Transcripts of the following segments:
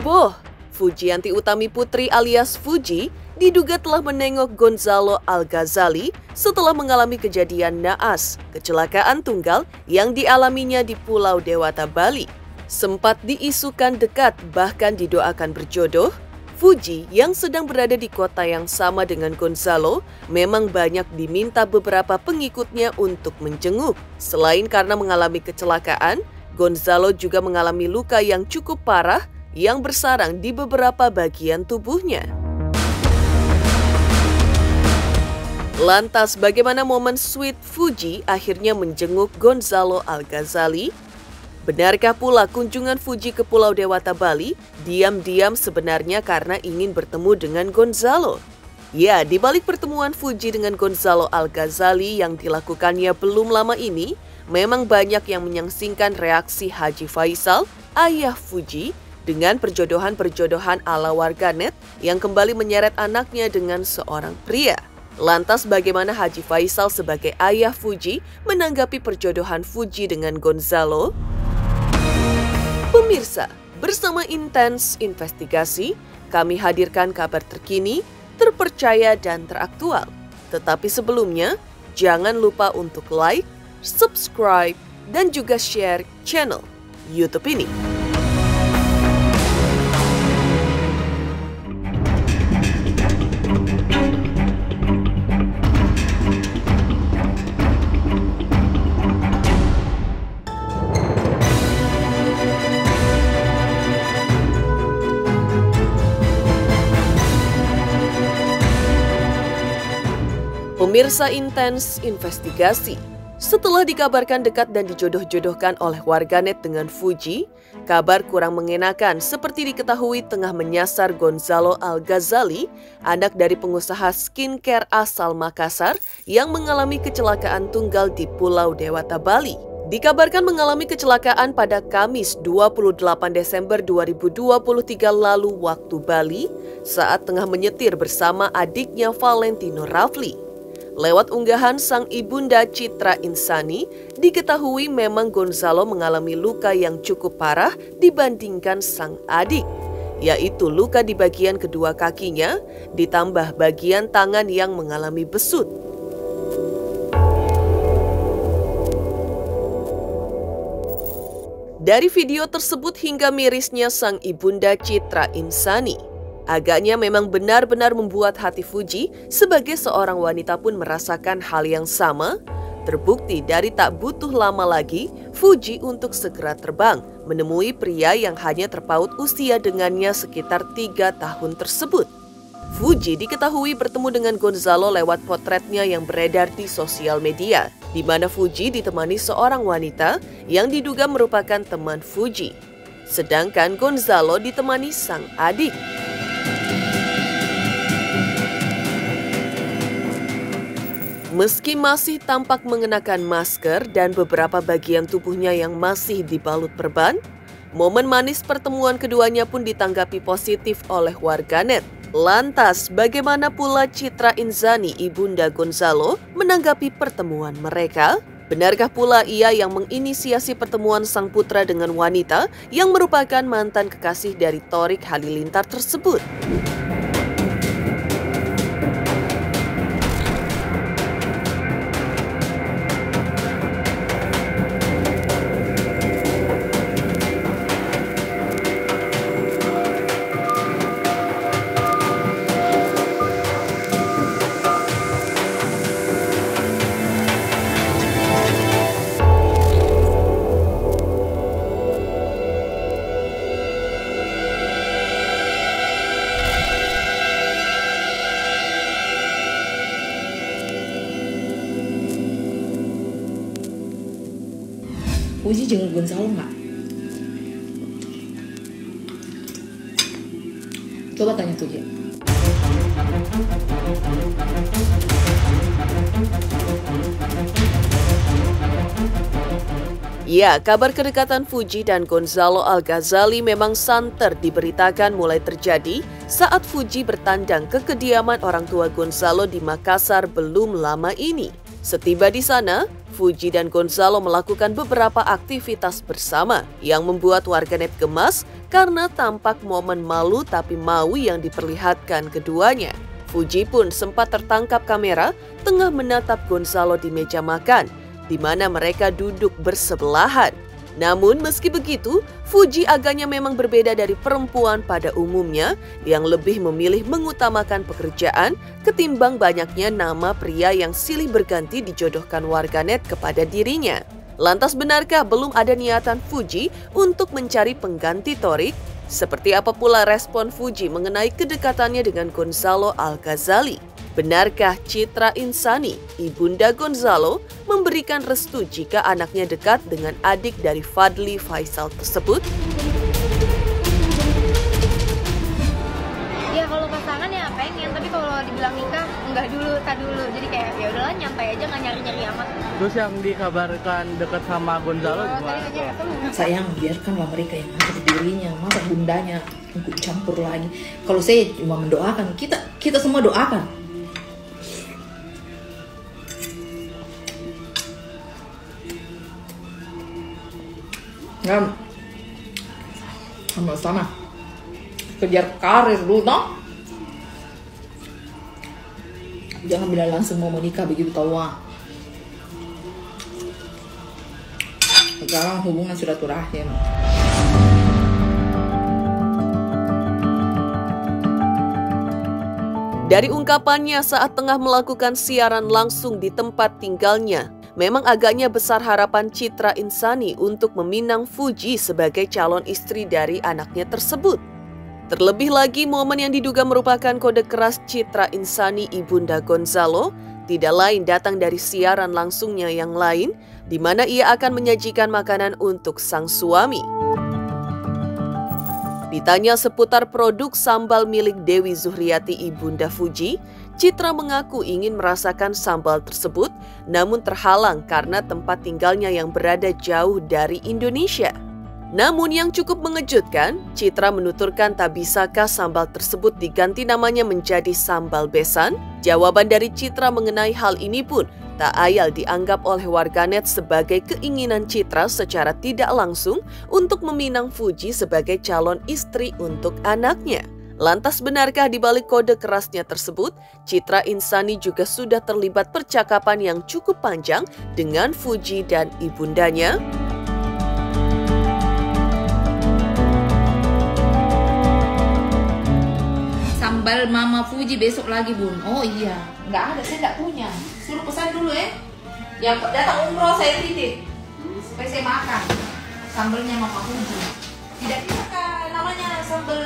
Heboh, Fujianti Utami Putri alias Fuji diduga telah menengok Gonzalo Al-Ghazali setelah mengalami kejadian naas, kecelakaan tunggal yang dialaminya di Pulau Dewata, Bali. Sempat diisukan dekat bahkan didoakan berjodoh, Fuji yang sedang berada di kota yang sama dengan Gonzalo memang banyak diminta beberapa pengikutnya untuk menjenguk. Selain karena mengalami kecelakaan, Gonzalo juga mengalami luka yang cukup parah yang bersarang di beberapa bagian tubuhnya. Lantas bagaimana momen sweet Fuji akhirnya menjenguk Gonzalo Al-Ghazali? Benarkah pula kunjungan Fuji ke Pulau Dewata, Bali diam-diam sebenarnya karena ingin bertemu dengan Gonzalo? Ya, di balik pertemuan Fuji dengan Gonzalo Al-Ghazali yang dilakukannya belum lama ini, memang banyak yang menyangsingkan reaksi Haji Faisal, ayah Fuji, dengan perjodohan-perjodohan ala warganet yang kembali menyeret anaknya dengan seorang pria. Lantas bagaimana Haji Faisal sebagai ayah Fuji menanggapi perjodohan Fuji dengan Gonzalo? Pemirsa, bersama Intens Investigasi, kami hadirkan kabar terkini, terpercaya dan teraktual. Tetapi sebelumnya, jangan lupa untuk like, subscribe, dan juga share channel YouTube ini. Pemirsa Intens Investigasi, setelah dikabarkan dekat dan dijodoh-jodohkan oleh warganet dengan Fuji, kabar kurang mengenakan seperti diketahui tengah menyasar Gonzalo Al-Ghazali, anak dari pengusaha skincare asal Makassar yang mengalami kecelakaan tunggal di Pulau Dewata, Bali. Dikabarkan mengalami kecelakaan pada Kamis 28 Desember 2023 lalu waktu Bali saat tengah menyetir bersama adiknya Valentino Rafli. Lewat unggahan sang ibunda Citra Insani, diketahui memang Gonzalo mengalami luka yang cukup parah dibandingkan sang adik, yaitu luka di bagian kedua kakinya, ditambah bagian tangan yang mengalami besut. Dari video tersebut hingga mirisnya sang ibunda Citra Insani, agaknya memang benar-benar membuat hati Fuji sebagai seorang wanita pun merasakan hal yang sama. Terbukti dari tak butuh lama lagi, Fuji untuk segera terbang menemui pria yang hanya terpaut usia dengannya sekitar 3 tahun tersebut. Fuji diketahui bertemu dengan Gonzalo lewat potretnya yang beredar di sosial media, di mana Fuji ditemani seorang wanita yang diduga merupakan teman Fuji. Sedangkan Gonzalo ditemani sang adik. Meski masih tampak mengenakan masker dan beberapa bagian tubuhnya yang masih dibalut perban, momen manis pertemuan keduanya pun ditanggapi positif oleh warganet. Lantas, bagaimana pula Citra Insani, ibunda Gonzalo, menanggapi pertemuan mereka? Benarkah pula ia yang menginisiasi pertemuan sang putra dengan wanita yang merupakan mantan kekasih dari Thorik Halilintar tersebut? Fuji jenguk Gonzalo nggak? Coba tanya Fuji. Ya, kabar kedekatan Fuji dan Gonzalo Al-Ghazali memang santer diberitakan mulai terjadi saat Fuji bertandang ke kediaman orang tua Gonzalo di Makassar belum lama ini. Setiba di sana, Fuji dan Gonzalo melakukan beberapa aktivitas bersama yang membuat warganet gemas karena tampak momen malu tapi mau yang diperlihatkan keduanya. Fuji pun sempat tertangkap kamera tengah menatap Gonzalo di meja makan, di mana mereka duduk bersebelahan. Namun meski begitu, Fuji agaknya memang berbeda dari perempuan pada umumnya yang lebih memilih mengutamakan pekerjaan ketimbang banyaknya nama pria yang silih berganti dijodohkan warganet kepada dirinya. Lantas benarkah belum ada niatan Fuji untuk mencari pengganti Thorik? Seperti apa pula respon Fuji mengenai kedekatannya dengan Gonzalo Al-Ghazali? Benarkah Citra Insani, ibunda Gonzalo, memberikan restu jika anaknya dekat dengan adik dari Fadly Faisal tersebut? Ya kalau pasangan ya pengen, tapi kalau dibilang nikah enggak dulu, tak dulu. Jadi kayak ya udahlah nyantai aja, nggak nyari-nyari amat. Terus yang dikabarkan dekat sama Gonzalo gimana? Sayang, biarkanlah mereka yang ngatur dirinya, masa bundanya ikut campur lagi. Kalau saya cuma mendoakan, kita semua doakan. Sama-sama kejar karir dulu, no? Jangan bilang langsung mau menikah begitu tua. Sekarang hubungan silaturahim. Dari ungkapannya saat tengah melakukan siaran langsung di tempat tinggalnya, memang agaknya besar harapan Citra Insani untuk meminang Fuji sebagai calon istri dari anaknya tersebut. Terlebih lagi, momen yang diduga merupakan kode keras Citra Insani ibunda Gonzalo tidak lain datang dari siaran langsungnya yang lain, di mana ia akan menyajikan makanan untuk sang suami. Ditanya seputar produk sambal milik Dewi Zuhriati ibunda Fuji, Citra mengaku ingin merasakan sambal tersebut, namun terhalang karena tempat tinggalnya yang berada jauh dari Indonesia. Namun yang cukup mengejutkan, Citra menuturkan tak bisakah sambal tersebut diganti namanya menjadi sambal besan? Jawaban dari Citra mengenai hal ini pun tak ayal dianggap oleh warganet sebagai keinginan Citra secara tidak langsung untuk meminang Fuji sebagai calon istri untuk anaknya. Lantas benarkah di balik kode kerasnya tersebut, Citra Insani juga sudah terlibat percakapan yang cukup panjang dengan Fuji dan ibundanya? Sambal Mama Fuji besok lagi, Bun. Oh iya, nggak ada, saya nggak punya. Suruh pesan dulu ya. Yang datang umroh saya titip supaya saya makan. Sambalnya Mama Fuji. Tidak bisa kan namanya sambal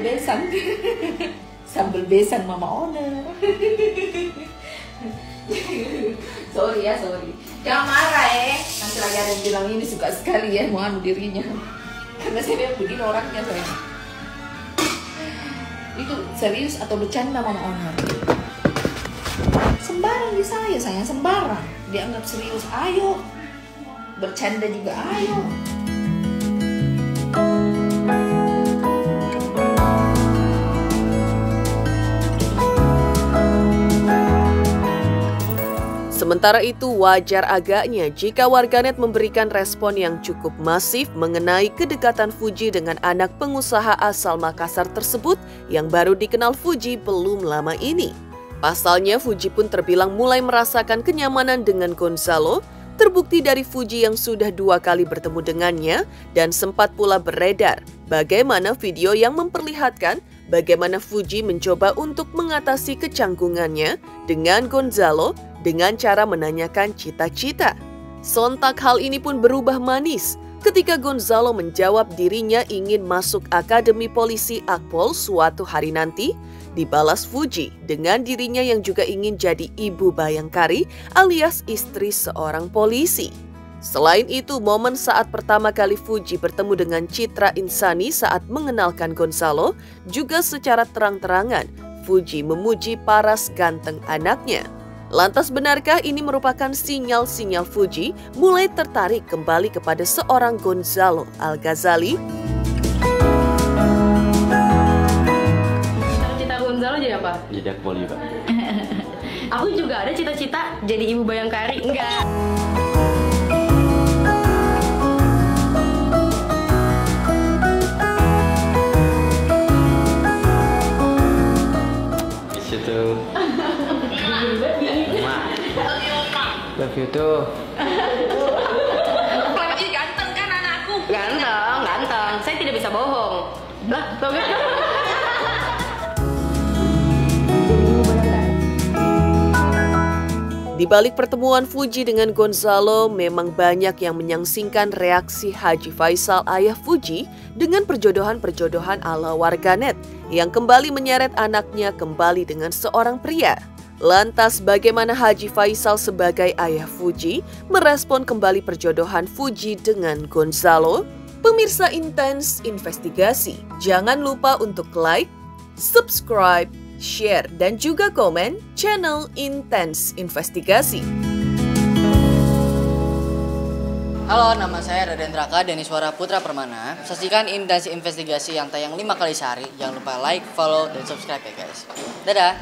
besan. Sambal besan Mama Owner. sorry. Jangan marah ya. Nanti lagi ada yang bilang ini suka sekali ya mau anu dirinya. Karena saya bilang begini orangnya saya. Itu serius atau bercanda Mama Owner? Sembarang di saya sembarang. Dianggap serius, ayo. Bercanda juga, ayo. Sementara itu, wajar agaknya jika warganet memberikan respon yang cukup masif mengenai kedekatan Fuji dengan anak pengusaha asal Makassar tersebut yang baru dikenal Fuji belum lama ini. Pasalnya, Fuji pun terbilang mulai merasakan kenyamanan dengan Gonzalo, terbukti dari Fuji yang sudah 2 kali bertemu dengannya dan sempat pula beredar bagaimana video yang memperlihatkan bagaimana Fuji mencoba untuk mengatasi kecanggungannya dengan Gonzalo dengan cara menanyakan cita-cita. Sontak hal ini pun berubah manis ketika Gonzalo menjawab dirinya ingin masuk Akademi Polisi Akpol suatu hari nanti, dibalas Fuji dengan dirinya yang juga ingin jadi ibu bayangkari alias istri seorang polisi. Selain itu, momen saat pertama kali Fuji bertemu dengan Citra Insani saat mengenalkan Gonzalo juga secara terang-terangan Fuji memuji paras ganteng anaknya. Lantas benarkah ini merupakan sinyal-sinyal Fuji mulai tertarik kembali kepada seorang Gonzalo Al-Ghazali? Cita Gonzalo jadi jadi apa? Jadi akpol juga. Aku juga ada cita-cita jadi ibu Bayangkari. Enggak. Itu. Love you too. Ih, ganteng kan anakku? Ganteng. Saya tidak bisa bohong. Lah, tau gak? Di balik pertemuan Fuji dengan Gonzalo, memang banyak yang menyangsingkan reaksi Haji Faisal ayah Fuji dengan perjodohan-perjodohan ala warganet yang kembali menyeret anaknya kembali dengan seorang pria. Lantas bagaimana Haji Faisal sebagai ayah Fuji merespon kembali perjodohan Fuji dengan Gonzalo? Pemirsa Intens Investigasi, jangan lupa untuk like, subscribe, share, dan juga komen channel Intens Investigasi. Halo, nama saya Raden Raka Deniswara Putra Permana. Saksikan Intens Investigasi yang tayang 5 kali sehari. Jangan lupa like, follow, dan subscribe ya guys. Dadah!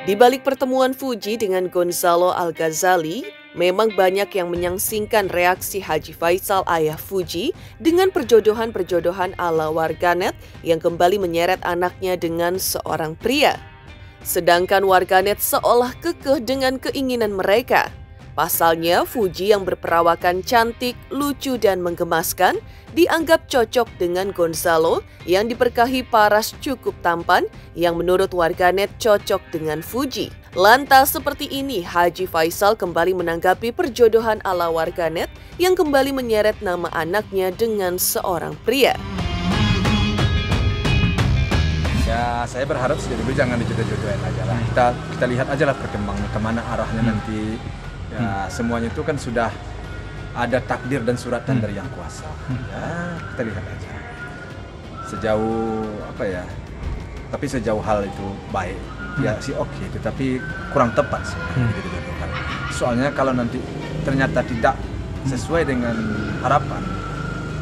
Di balik pertemuan Fuji dengan Gonzalo Al-Ghazali, memang banyak yang menyangsingkan reaksi Haji Faisal ayah Fuji dengan perjodohan-perjodohan ala warganet yang kembali menyeret anaknya dengan seorang pria. Sedangkan warganet seolah kekeh dengan keinginan mereka. Pasalnya, Fuji yang berperawakan cantik, lucu, dan menggemaskan dianggap cocok dengan Gonzalo yang diberkahi paras cukup tampan yang menurut warganet cocok dengan Fuji. Lantas seperti ini Haji Faisal kembali menanggapi perjodohan ala warganet yang kembali menyeret nama anaknya dengan seorang pria. Ya, saya berharap sejak dulu jangan dijodoh-jodohin aja lah. Kita lihat aja lah perkembangannya, kemana arahnya nanti. Ya, semuanya itu kan sudah ada takdir dan suratan dari Yang Kuasa. Ya, kita lihat aja. Sejauh apa ya? Tapi sejauh hal itu baik. Ya sih oke, tetapi kurang tepat sih dijodohkan. Soalnya kalau nanti ternyata tidak sesuai dengan harapan,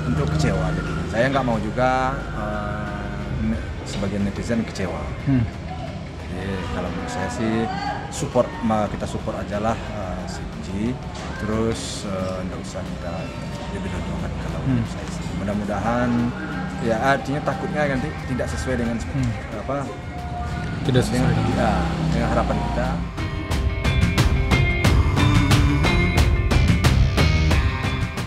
untuk kecewa. Jadi saya nggak mau juga sebagian netizen kecewa. Jadi kalau menurut saya sih kita support aja lah si Fuji. Terus nggak usah kita jodoh-jodohkan kalau menurut saya sih. Mudah-mudahan ya artinya takutnya nanti tidak sesuai dengan tidak sesuai dengan harapan kita.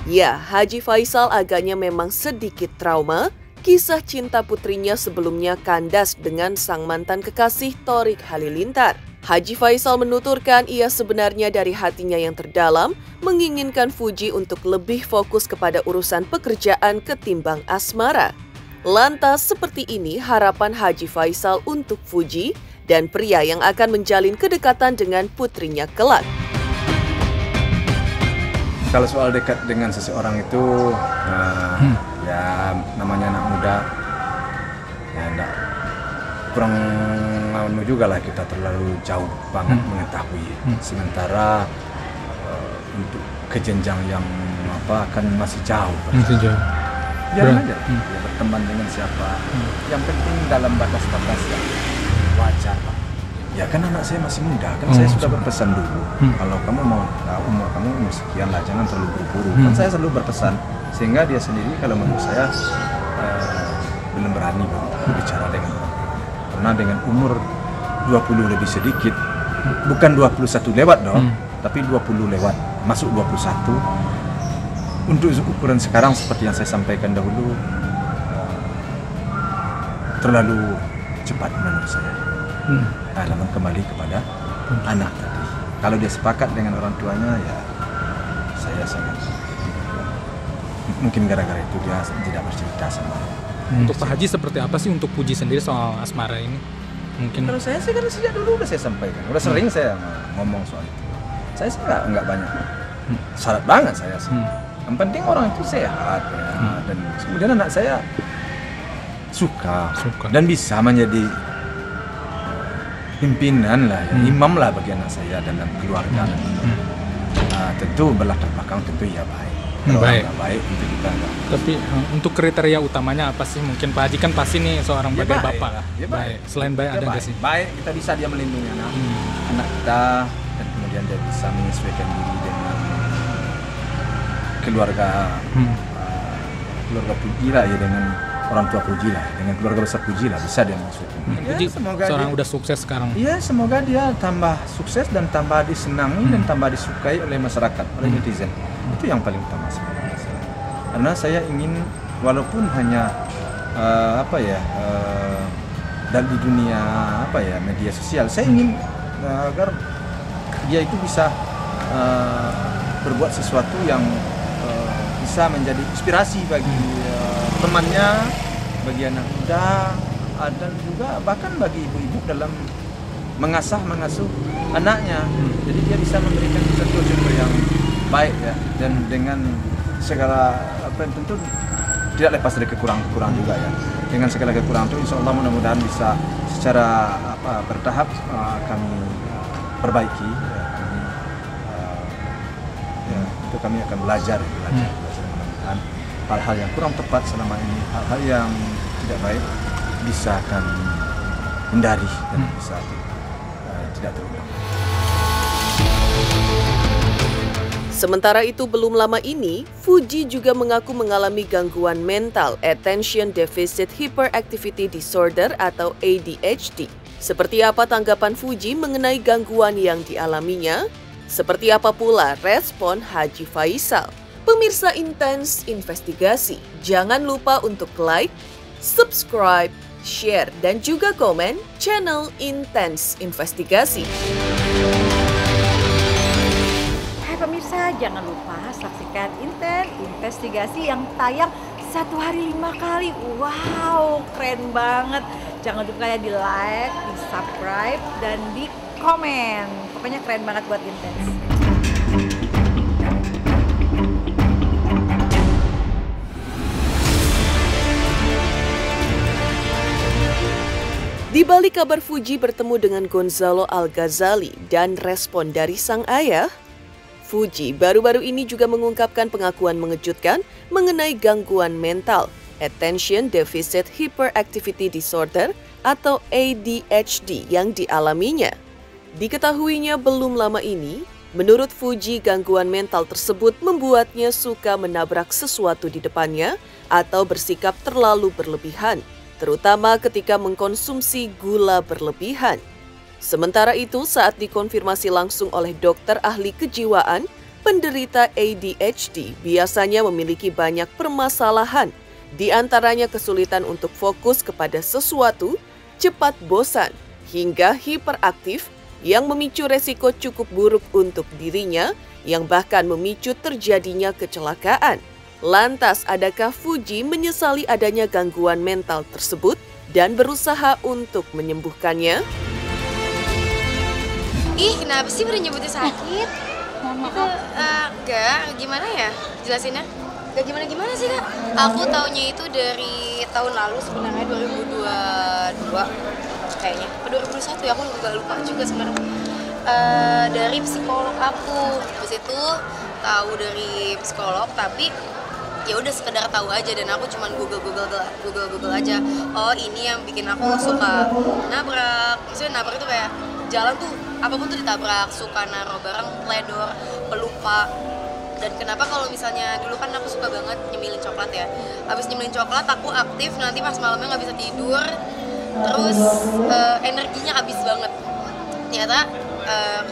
Ya, Haji Faisal agaknya memang sedikit trauma. Kisah cinta putrinya sebelumnya kandas dengan sang mantan kekasih Thorik Halilintar. Haji Faisal menuturkan ia sebenarnya dari hatinya yang terdalam menginginkan Fuji untuk lebih fokus kepada urusan pekerjaan ketimbang asmara. Lantas seperti ini harapan Haji Faisal untuk Fuji dan pria yang akan menjalin kedekatan dengan putrinya kelak. Kalau soal dekat dengan seseorang itu, ya namanya anak muda, ya enggak kurang juga lah kita terlalu jauh banget mengetahui. Sementara untuk ke jenjang yang kan masih jauh. Biarin aja, ya, berteman dengan siapa. Yang penting dalam batas-batas yang wajar, Pak. Ya kan anak saya masih muda, kan saya sudah berpesan dulu. Kalau kamu mau umur kamu sekian lah, jangan terlalu buru-buru. Kan saya selalu berpesan, sehingga dia sendiri kalau menurut saya belum berani berbicara dengan orang. Karena dengan umur 20 lebih sedikit, bukan 21 lewat dong, tapi 20 lewat, masuk 21. Untuk ukuran sekarang seperti yang saya sampaikan dahulu, terlalu cepat menurut saya. Namun kembali kepada anak tadi. Kalau dia sepakat dengan orang tuanya, ya saya sangat mungkin gara-gara itu dia tidak bercerita sama. Untuk Pak Haji seperti apa sih untuk Fuji sendiri soal asmara ini? Mungkin kalau saya sih kan sejak dulu udah saya sampaikan, udah sering saya ngomong soal itu. Saya sih nggak banyak syarat banget saya sih. Yang penting orang itu sehat ya. Dan kemudian anak saya suka dan bisa menjadi pimpinan lah, ya, imam lah bagi anak saya dalam keluarga. tentu berlatar belakang tentu ya baik. Kalau Baik. nggak baik tentu kita nggak. Tapi untuk kriteria utamanya apa sih? Mungkin Pak Haji kan pasti nih seorang Ya, bagai baik bapak. lah. Ya, baik. Selain baik Ya, ada nggak sih? Baik, kita bisa dia melindungi anak kita, dan kemudian dia bisa menyesuaikan diri dengan keluarga keluarga Puji lah ya, dengan orang tua Puji lah, dengan keluarga besar Puji lah, bisa dia menyesuaikan. Puji seorang udah sukses sekarang. Iya, semoga dia tambah sukses dan tambah disenangi dan tambah disukai oleh masyarakat, oleh netizen. Itu yang paling utama sebenarnya. Karena saya ingin walaupun hanya dan di dunia media sosial, saya ingin agar dia itu bisa berbuat sesuatu yang bisa menjadi inspirasi bagi temannya, bagi anak muda, dan juga bahkan bagi ibu-ibu dalam mengasuh anaknya. Jadi dia bisa memberikan contoh-contoh yang baik ya, dan dengan segala tentu tidak lepas dari kekurangan juga ya. Dengan segala kekurangan itu, insya Allah mudah-mudahan bisa secara bertahap kami perbaiki. Itu kami akan belajar mudah-mudahan hal-hal yang kurang tepat selama ini, hal-hal yang tidak baik bisa kami hindari dan bisa tidak terulang. Sementara itu, belum lama ini, Fuji juga mengaku mengalami gangguan mental Attention Deficit Hyperactivity Disorder atau ADHD. Seperti apa tanggapan Fuji mengenai gangguan yang dialaminya? Seperti apa pula respon Haji Faisal? Pemirsa Intens Investigasi, jangan lupa untuk like, subscribe, share, dan juga komen channel Intens Investigasi. Pemirsa, jangan lupa saksikan Intens Investigasi yang tayang 1 hari 5 kali. Wow, keren banget. Jangan lupa ya di like, di subscribe, dan di komen. Pokoknya keren banget buat Intens. Di balik kabar Fuji bertemu dengan Gonzalo Al-Ghazali dan respon dari sang ayah, Fuji baru-baru ini juga mengungkapkan pengakuan mengejutkan mengenai gangguan mental, Attention Deficit Hyperactivity Disorder atau ADHD yang dialaminya. Diketahuinya belum lama ini, menurut Fuji gangguan mental tersebut membuatnya suka menabrak sesuatu di depannya atau bersikap terlalu berlebihan, terutama ketika mengkonsumsi gula berlebihan. Sementara itu, saat dikonfirmasi langsung oleh dokter ahli kejiwaan, penderita ADHD biasanya memiliki banyak permasalahan, di antaranya kesulitan untuk fokus kepada sesuatu, cepat bosan, hingga hiperaktif yang memicu resiko cukup buruk untuk dirinya, yang bahkan memicu terjadinya kecelakaan. Lantas, adakah Fuji menyesali adanya gangguan mental tersebut dan berusaha untuk menyembuhkannya? Ih, kenapa sih pada nyebutnya sakit? Itu enggak, gimana ya jelasinnya? Gak gimana-gimana sih, Kak. Aku taunya itu dari tahun lalu sebenarnya, 2022 kayaknya. 2021 ya, aku agak lupa juga sebenarnya. Dari psikolog aku. Terus itu tahu dari psikolog, tapi ya udah sekedar tahu aja, dan aku cuman Google aja. Oh, ini yang bikin aku suka nabrak. Maksudnya nabrak itu kayak jalan tuh apapun tuh ditabrak, suka naruh barang teledor, pelupa. Dan kenapa kalau misalnya dulu kan aku suka banget nyemilin coklat ya. Abis nyemilin coklat aku aktif, nanti pas malamnya nggak bisa tidur, terus energinya habis banget. Ternyata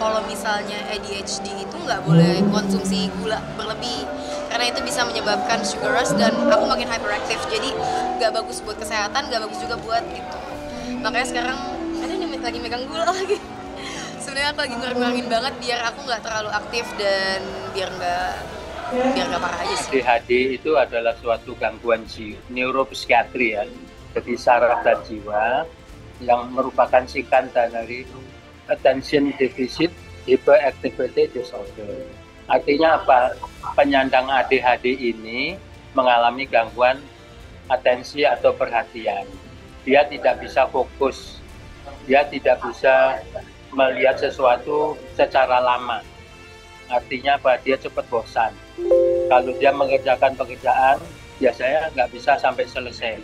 kalau misalnya ADHD itu nggak boleh konsumsi gula berlebih, karena itu bisa menyebabkan sugar rush dan aku makin hyperactive. Jadi nggak bagus buat kesehatan, nggak bagus juga buat gitu. Makanya sekarang ada nih lagi megang gula lagi. Sebenarnya aku lagi ngurangin banget biar aku nggak terlalu aktif dan biar nggak parah aja sih. ADHD itu adalah suatu gangguan neuropsikiatri ya, jadi saraf dan jiwa yang merupakan singkatan dari Attention Deficit Hyperactivity Disorder. Artinya apa? Penyandang ADHD ini mengalami gangguan atensi atau perhatian. Dia tidak bisa fokus, dia tidak bisa melihat sesuatu secara lama. Artinya apa? Dia cepat bosan. Kalau dia mengerjakan pekerjaan, biasanya nggak bisa sampai selesai.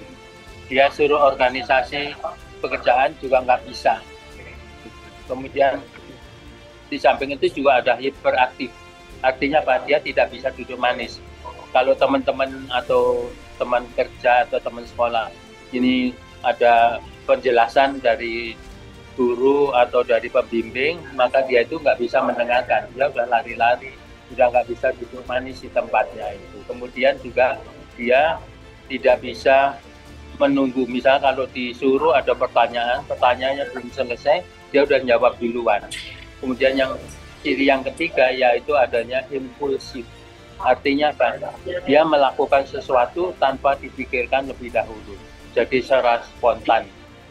Dia suruh organisasi pekerjaan juga nggak bisa. Kemudian di samping itu juga ada hiperaktif. Artinya apa? Dia tidak bisa duduk manis. Kalau teman-teman atau teman kerja atau teman sekolah ini ada penjelasan dari guru atau dari pembimbing, maka dia itu nggak bisa mendengarkan. Dia udah lari-lari, udah nggak bisa duduk manis di tempatnya itu. Kemudian juga dia tidak bisa menunggu. Misalnya kalau disuruh ada pertanyaannya belum selesai, dia udah jawab duluan. Kemudian yang ciri yang ketiga yaitu adanya impulsif. Artinya apa? Dia melakukan sesuatu tanpa dipikirkan lebih dahulu. Jadi secara spontan.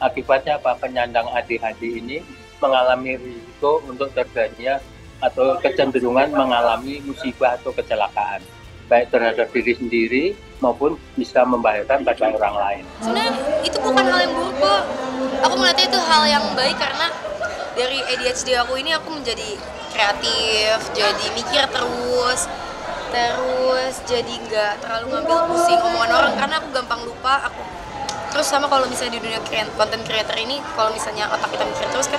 Akibatnya apa? Penyandang ADHD ini mengalami risiko untuk terjadinya atau kecenderungan mengalami musibah atau kecelakaan, baik terhadap diri sendiri maupun bisa membahayakan pada orang lain. Sebenarnya itu bukan hal yang buruk kok. Aku melihatnya itu hal yang baik karena dari ADHD aku ini aku menjadi kreatif, jadi mikir terus jadi nggak terlalu ngambil pusing omongan orang karena aku gampang lupa. Terus sama kalau misalnya di dunia content creator ini, kalau misalnya otak kita mikir terus kan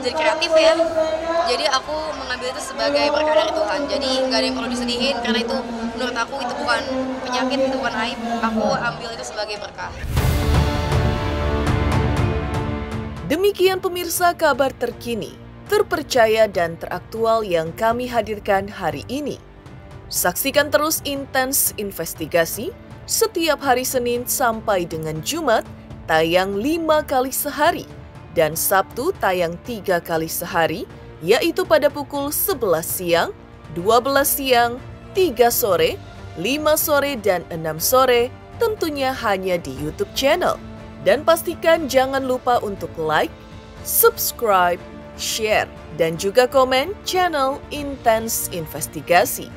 jadi kreatif ya. Jadi aku mengambil itu sebagai berkah dari Tuhan. Jadi nggak ada yang perlu disedihin karena itu menurut aku itu bukan penyakit, itu bukan aib. Aku ambil itu sebagai berkah. Demikian pemirsa kabar terkini, terpercaya dan teraktual yang kami hadirkan hari ini. Saksikan terus Intens Investigasi setiap hari Senin sampai dengan Jumat tayang 5 kali sehari dan Sabtu tayang 3 kali sehari, yaitu pada pukul 11 siang, 12 siang, 3 sore, 5 sore, dan 6 sore, tentunya hanya di YouTube channel. Dan pastikan jangan lupa untuk like, subscribe, share, dan juga komen channel Intens Investigasi.